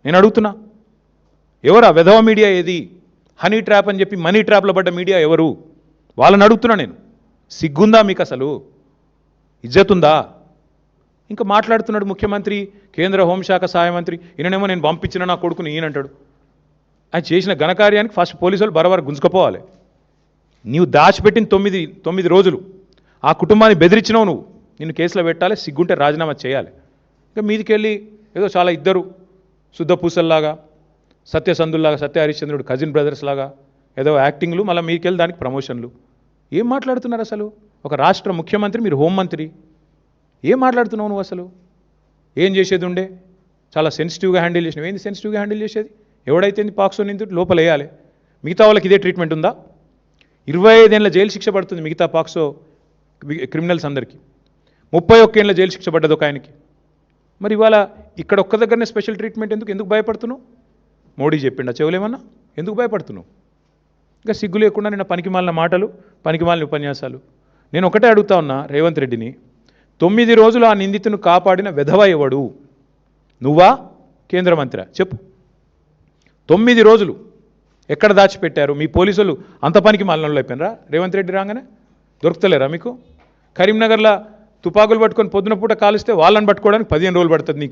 నేను అడుగుతున్నా, ఎవరు ఆ వెధవ మీడియా ఏది? హనీ ట్రాప్ అని చెప్పి మనీ ట్రాప్లో పడ్డ మీడియా ఎవరు? వాళ్ళని అడుగుతున్నా నేను. సిగ్గుందా మీకు అసలు? ఇజ్జతుందా? ఇంకా మాట్లాడుతున్నాడు ముఖ్యమంత్రి, కేంద్ర హోంశాఖ సహాయ మంత్రి. ఈయననేమో నేను పంపించిన నా కొడుకుని ఈయనంటాడు. ఆయన చేసిన ఘనకార్యానికి ఫస్ట్ పోలీసులు బరాబర్ గుంజుకపోవాలి. నీవు దాచిపెట్టిన తొమ్మిది రోజులు ఆ కుటుంబాన్ని బెదిరించినావు నువ్వు. నిన్ను కేసులో పెట్టాలి, సిగ్గుంటే రాజీనామా చేయాలి. ఇంకా మీదికెళ్ళి ఏదో చాలా ఇద్దరు శుద్ధపూసల్లాగా, సత్యసంధుల్లాగా, సత్య హరిశ్చంద్రుడు కజిన్ బ్రదర్స్ లాగా ఏదో యాక్టింగ్లు, మళ్ళీ మీదికెళ్ళి దానికి ప్రమోషన్లు. ఏం మాట్లాడుతున్నారు అసలు? ఒక రాష్ట్ర ముఖ్యమంత్రి, మీరు హోంమంత్రి, ఏం మాట్లాడుతున్నావు నువ్వు అసలు? ఏం చేసేది ఉండే? చాలా సెన్సిటివ్గా హ్యాండిల్ చేసినావు. ఏంది సెన్సిటివ్గా హ్యాండిల్ చేసేది? ఎవడైతే పాక్సో నిందితుడు లోపల వేయాలి. మిగతా వాళ్ళకి ఇదే ట్రీట్మెంట్ ఉందా? 25 ఏళ్ళ జైలు శిక్ష పడుతుంది మిగతా పాక్సో క్రిమినల్స్ అందరికీ. 31 ఏళ్ళ జైలు శిక్ష పడ్డది ఒక ఆయనకి. మరి ఇవాళ ఇక్కడ ఒక్క దగ్గరనే స్పెషల్ ట్రీట్మెంట్ ఎందుకు భయపడుతున్నావు? మోడీ చెప్పిండా చెవులేమన్నా? ఎందుకు భయపడుతున్నావు? ఇంకా సిగ్గు లేకుండా నిన్న పనికిమాలిన మాటలు, పనికిమాలిన ఉపన్యాసాలు. నేను ఒకటే అడుగుతా ఉన్నా రేవంత్ రెడ్డిని, 9 రోజులు ఆ నిందితును కాపాడిన వెధవ ఎవడు? నువ్వా, కేంద్ర మంత్రి? చెప్పు. 9 రోజులు ఎక్కడ దాచిపెట్టారు? మీ పోలీసులు అంత పనికి మాలినోళ్ళు అయిపోయినరా? రేవంత్ రెడ్డి రాగానే దొరుకుతలేరా మీకు? కరీంనగర్లో తుపాకులు పట్టుకొని పొద్దున పూట కాలిస్తే వాళ్ళని పట్టుకోవడానికి 15 రోజులు పడుతుంది నీకు.